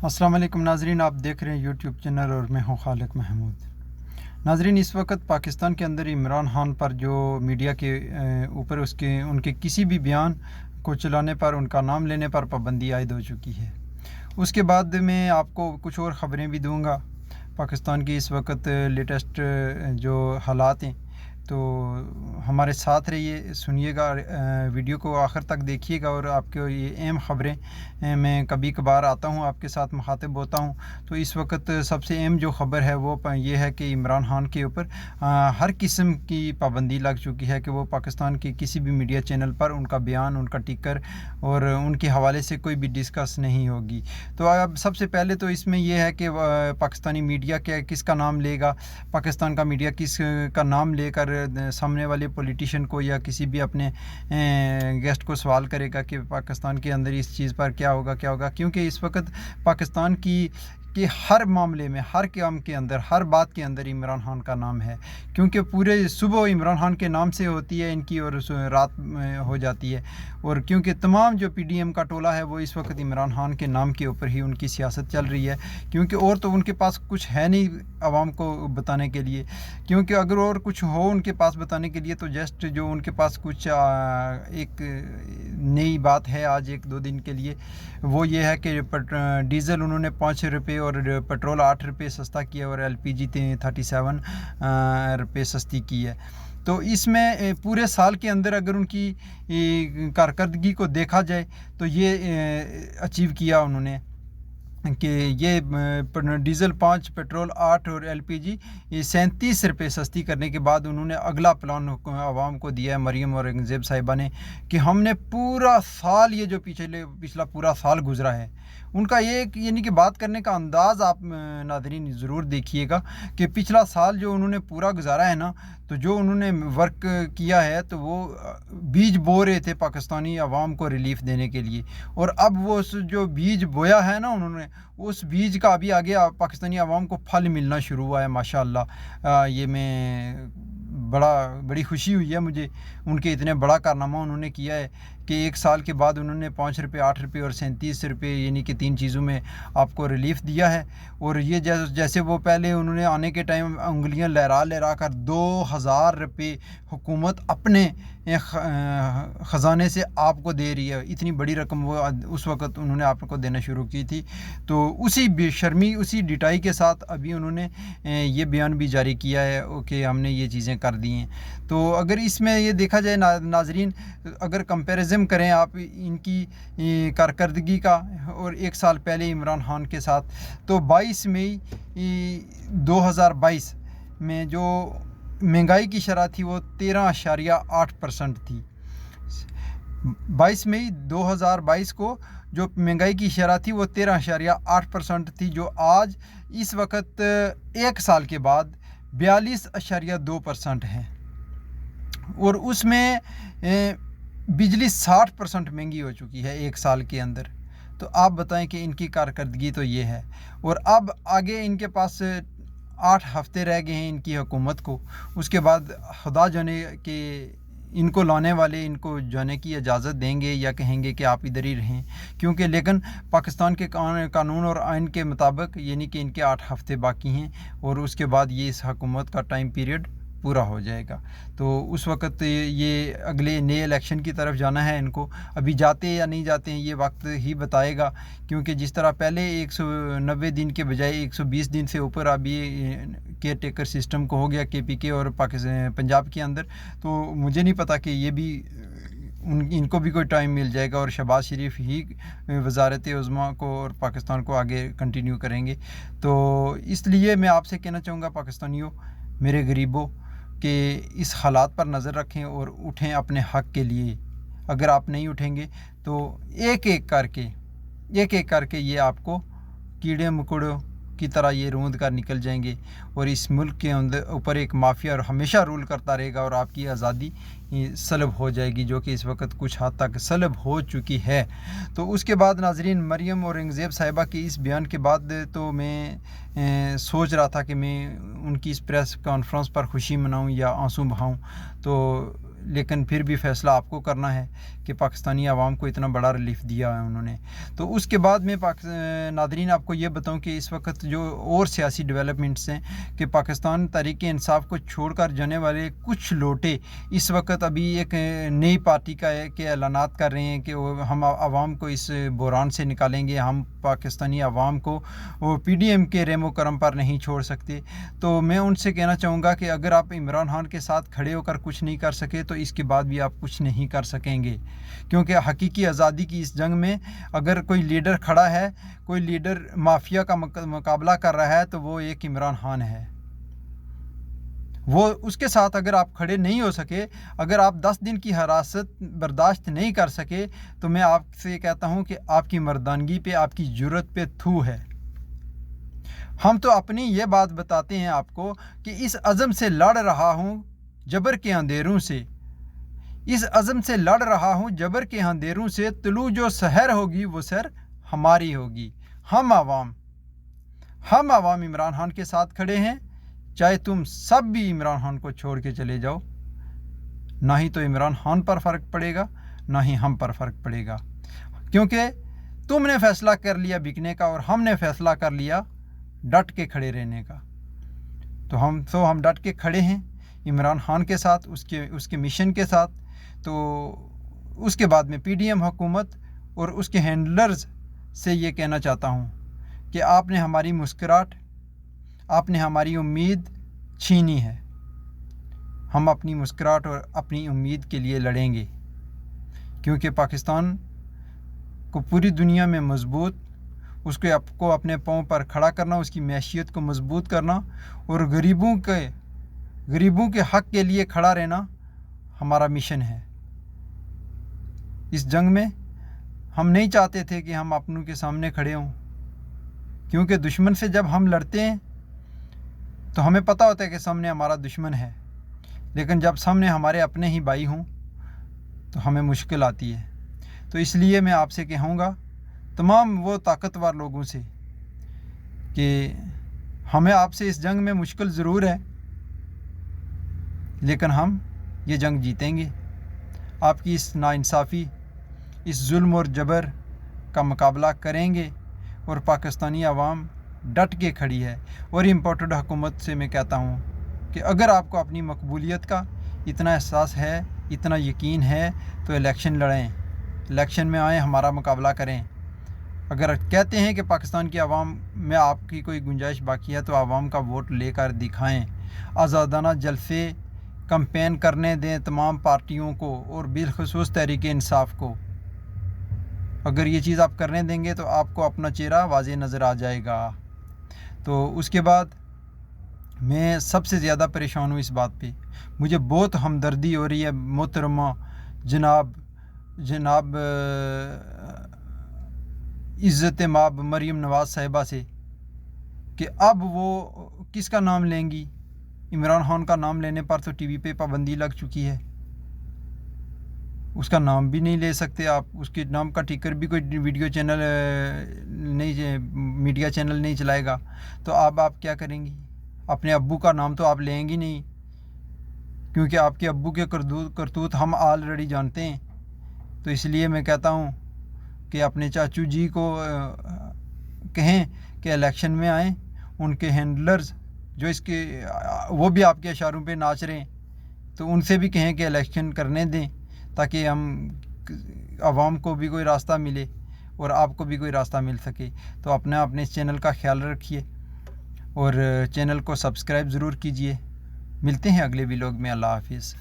अस्सलाम वालेकुम नाजरीन, आप देख रहे हैं यूट्यूब चैनल और मैं हूं खालिक महमूद। नाजरीन, इस वक्त पाकिस्तान के अंदर इमरान खान पर जो मीडिया के ऊपर उनके किसी भी बयान को चलाने पर, उनका नाम लेने पर पाबंदी आयद हो चुकी है। उसके बाद मैं आपको कुछ और ख़बरें भी दूंगा पाकिस्तान की इस वक्त लेटेस्ट जो हालात हैं। तो हमारे साथ रहिए, सुनिएगा, वीडियो को आखिर तक देखिएगा। और आपको ये अहम ख़बरें मैं कभी कभार आता हूँ, आपके साथ मुखातिब होता हूँ। तो इस वक्त सबसे अहम जो ख़बर है वो ये है कि इमरान खान के ऊपर हर किस्म की पाबंदी लग चुकी है कि वो पाकिस्तान के किसी भी मीडिया चैनल पर उनका बयान, उनका टिकर और उनके हवाले से कोई भी डिस्कस नहीं होगी। तो अब सबसे पहले तो इसमें यह है कि पाकिस्तानी मीडिया किसका नाम लेगा, पाकिस्तान का मीडिया किस का नाम लेकर सामने वाले पॉलिटिशियन को या किसी भी अपने गेस्ट को सवाल करेगा कि पाकिस्तान के अंदर इस चीज़ पर क्या होगा। क्योंकि इस वक्त पाकिस्तान की हर मामले में, हर काम के अंदर, हर बात के अंदर इमरान खान का नाम है। क्योंकि पूरे सुबह इमरान खान के नाम से होती है इनकी और रात में हो जाती है। और क्योंकि तमाम जो PDM का टोला है वो इस वक्त इमरान खान के नाम के ऊपर ही उनकी सियासत चल रही है। क्योंकि और तो उनके पास कुछ है नहीं आवाम को बताने के लिए। क्योंकि अगर और कुछ हो उनके पास बताने के लिए तो जस्ट जो उनके पास कुछ एक नई बात है आज 1-2 दिन के लिए, वो ये है कि डीज़ल उन्होंने 5 रुपये और पेट्रोल 8 रुपये सस्ता किया और LPG 37 रुपये सस्ती की है। तो इसमें पूरे साल के अंदर अगर उनकी कारकर्दगी को देखा जाए तो ये अचीव किया उन्होंने कि ये डीज़ल 5, पेट्रोल 8 और LPG 37 रुपये सस्ती करने के बाद उन्होंने अगला प्लान आवाम को दिया है, मरियम औरंगज़ेब साहिबा ने, कि हमने पूरा साल, ये जो पिछला पूरा साल गुजरा है, उनका ये यानी कि बात करने का अंदाज़ आप नाज़रीन ज़रूर देखिएगा कि पिछला साल जो उन्होंने पूरा गुजारा है ना, तो जो उन्होंने वर्क किया है तो वो बीज बो रहे थे पाकिस्तानी आवाम को रिलीफ़ देने के लिए। और अब वो जो बीज बोया है ना उन्होंने, उस बीज का अभी आगे पाकिस्तानी आवाम को फल मिलना शुरू हुआ है माशाअल्लाह। ये मैं बड़ी खुशी हुई है मुझे, उनके इतने बड़ा कारनामा उन्होंने किया है कि 1 साल के बाद उन्होंने 5 रुपये, 8 रुपये और 37 रुपये यानी कि 3 चीज़ों में आपको रिलीफ़ दिया है। और ये जैसे वो पहले उन्होंने आने के टाइम उंगलियां लहरा कर 2000 रुपये हुकूमत अपने ख़जाने से आपको दे रही है, इतनी बड़ी रकम वो उस वक़्त उन्होंने आपको देना शुरू की थी। तो उसी बेशर्मी, उसी डिटाई के साथ अभी उन्होंने ये बयान भी जारी किया है कि हमने ये चीज़ें कर दी हैं। तो अगर इसमें ये देखा जाए नाजरीन, अगर कंपैरिज़न करें आप इनकी कारकर्दगी का और 1 साल पहले इमरान खान के साथ, तो 22 मई 2022 में जो महंगाई की शरह थी वो 13.8% थी। 22 मई 2022 को जो महंगाई की शरह थी वो 13.8% थी, जो आज इस वक्त 1 साल के बाद 42.2% है। और उसमें बिजली 60% महंगी हो चुकी है 1 साल के अंदर। तो आप बताएं कि इनकी कारकर्दगी तो ये है। और अब आगे इनके पास 8 हफ्ते रह गए हैं इनकी हुकूमत को। उसके बाद खुदा जाने कि इनको लाने वाले इनको जाने की इजाज़त देंगे या कहेंगे कि आप इधर ही रहें। क्योंकि लेकिन पाकिस्तान के कानून और आइन के मुताबिक यानी कि इनके 8 हफ्ते बाकी हैं और उसके बाद ये इस हुकूमत का टाइम पीरियड पूरा हो जाएगा। तो उस वक़्त ये अगले नए इलेक्शन की तरफ जाना है इनको। अभी जाते या नहीं जाते हैं ये वक्त ही बताएगा। क्योंकि जिस तरह पहले 190 दिन के बजाय 120 दिन से ऊपर अभी केयर टेकर सिस्टम को हो गया KPK और पंजाब के अंदर, तो मुझे नहीं पता कि ये भी इनको भी कोई टाइम मिल जाएगा और शहबाज शरीफ ही वज़ारत उज़्मा को और पाकिस्तान को आगे कंटिन्यू करेंगे। तो इसलिए मैं आपसे कहना चाहूँगा पाकिस्तानियों, मेरे गरीबों, कि इस हालात पर नज़र रखें और उठें अपने हक़ के लिए। अगर आप नहीं उठेंगे तो एक एक करके ये आपको कीड़े मकोड़ों की तरह ये रोंद कर निकल जाएंगे और इस मुल्क के अंदर ऊपर एक माफिया और हमेशा रूल करता रहेगा और आपकी आज़ादी सलब हो जाएगी, जो कि इस वक्त कुछ हद तक सलब हो चुकी है। तो उसके बाद नाजरीन, मरियम औरंगज़ेब साहिबा के इस बयान के बाद तो मैं सोच रहा था कि मैं उनकी इस प्रेस कॉन्फ्रेंस पर खुशी मनाऊं या आंसू बहाऊं। तो لیکن پھر بھی فیصلہ آپ کو کرنا ہے کہ پاکستانی عوام کو اتنا بڑا ریلیف دیا ہے انہوں نے. تو اس کے بعد میں ناظرین آپ کو یہ بتاؤں کہ اس وقت جو اور سیاسی ڈیولپمنٹس ہیں کہ پاکستان تحریک انصاف کو چھوڑ کر جانے والے کچھ لوٹے اس وقت ابھی ایک نئی پارٹی کے اعلانات کر رہے ہیں کہ ہم عوام کو اس بحران سے نکالیں گے, ہم پاکستانی عوام کو وہ پی ڈی ایم کے رحم و کرم پر نہیں چھوڑ سکتے. تو میں ان سے کہنا چاہوں گا کہ اگر آپ عمران خان کے ساتھ کھڑے ہو کر کچھ نہیں کر سکے تو اس کے بعد بھی آپ کچھ نہیں کر سکیں گے, کیونکہ حقیقی آزادی کی اس جنگ میں اگر کوئی لیڈر کھڑا ہے, کوئی لیڈر مافیا کا مقابلہ کر رہا ہے تو وہ ایک عمران خان ہے. وہ اس کے ساتھ اگر آپ کھڑے نہیں ہو سکے, اگر آپ 10 دن کی حراست برداشت نہیں کر سکے, تو میں آپ سے کہتا ہوں کہ آپ کی مردانگی پہ, آپ کی جرت پہ تھو ہے. ہم تو اپنی یہ بات بتاتے ہیں آپ کو کہ اس عزم سے لڑ رہا ہوں جبر کے اندھیروں سے, اس عزم سے لڑ رہا ہوں جبر کے اندھیروں سے, طلوع جو سحر ہوگی وہ سحر ہماری ہوگی. ہم عوام عمران خان کے ساتھ کھڑے ہیں, چاہے تم سب بھی عمران خان کو چھوڑ کے چلے جاؤ, نہ ہی تو عمران خان پر فرق پڑے گا نہ ہی ہم پر فرق پڑے گا, کیونکہ تم نے فیصلہ کر لیا بکنے کا اور ہم نے فیصلہ کر لیا ڈٹ کے کھڑے رہنے کا. تو ہم ڈٹ کے کھڑے ہیں عمران خان کے ساتھ, اس کے مشن کے ساتھ. تو اس کے بعد میں پی ڈی ایم حکومت اور اس کے ہینڈلرز سے یہ کہنا چاہتا ہوں کہ آپ نے ہماری مسکراہٹ, آپ نے ہماری امید چھینی ہے. ہم اپنی مسکراہٹ اور اپنی امید کے لیے لڑیں گے, کیونکہ پاکستان کو پوری دنیا میں مضبوط, اس کو اپنے پاؤں پر کھڑا کرنا, اس کی معیشت کو مضبوط کرنا اور غریبوں کے حق کے لیے کھڑا رہنا ہمارا مشن ہے. اس جنگ میں ہم نہیں چاہتے تھے کہ ہم اپنوں کے سامنے کھڑے ہوں, کیونکہ دشمن سے جب ہم لڑتے ہیں تو ہمیں پتہ ہوتا ہے کہ سامنے ہمارا دشمن ہے, لیکن جب سامنے ہمارے اپنے ہی بھائی ہوں تو ہمیں مشکل آتی ہے. تو اس لیے میں آپ سے کہوں گا, تمام وہ طاقتور لوگوں سے, کہ ہمیں آپ سے اس جنگ میں مشکل ضرور ہے, لیکن ہم یہ جنگ جیتیں گے. آپ کی اس ناانصافی, اس ظلم اور جبر کا مقابلہ کریں گے, اور پاکستانی عوام ڈٹ کے کھڑی ہے. اور امپورٹڈ حکومت سے میں کہتا ہوں کہ اگر آپ کو اپنی مقبولیت کا اتنا احساس ہے, اتنا یقین ہے, تو الیکشن لڑیں, الیکشن میں آئیں, ہمارا مقابلہ کریں. اگر کہتے ہیں کہ پاکستان کی عوام میں آپ کی کوئی گنجائش باقی ہے تو عوام کا ووٹ لے کر دکھائیں. آزادانہ جلسے کمپین کرنے دیں تمام پارٹیوں کو, اور بالخصوص تحریک انصاف کو. اگر یہ چیز آپ کرنے دیں گے تو آپ کو اپنا چہرہ واضح نظر آ جائے گا. تو اس کے بعد میں سب سے زیادہ پریشان ہوں اس بات پہ, مجھے بہت ہمدردی ہو رہی ہے محترمہ جناب عزت مآب مریم نواز صاحبہ سے, کہ اب وہ کس کا نام لیں گی. عمران خان کا نام لینے پر تو ٹی وی پہ پابندی لگ چکی ہے, اس کا نام بھی نہیں لے سکتے آپ, اس کے نام کا ٹکر بھی کوئی ویڈیو چینل نہیں, میڈیا چینل نہیں چلائے گا. تو اب آپ کیا کریں گی؟ اپنے ابو کا نام تو آپ لیں گی نہیں, کیونکہ آپ کے ابو کے کرتوت ہم آلریڈی جانتے ہیں. تو اس لیے میں کہتا ہوں کہ اپنے چاچو جی کو کہیں کہ الیکشن میں آئیں. ان کے ہینڈلرز جو وہ بھی آپ کے اشاروں پہ ناچ رہے ہیں, تو ان سے بھی کہیں کہ الیکشن کرنے دیں, تاکہ ہم عوام کو بھی کوئی راستہ ملے اور آپ کو بھی کوئی راستہ مل سکے. تو اپنے اس چینل کا خیال رکھیے اور چینل کو سبسکرائب ضرور کیجیے. ملتے ہیں اگلے ولاگ میں. اللہ حافظ.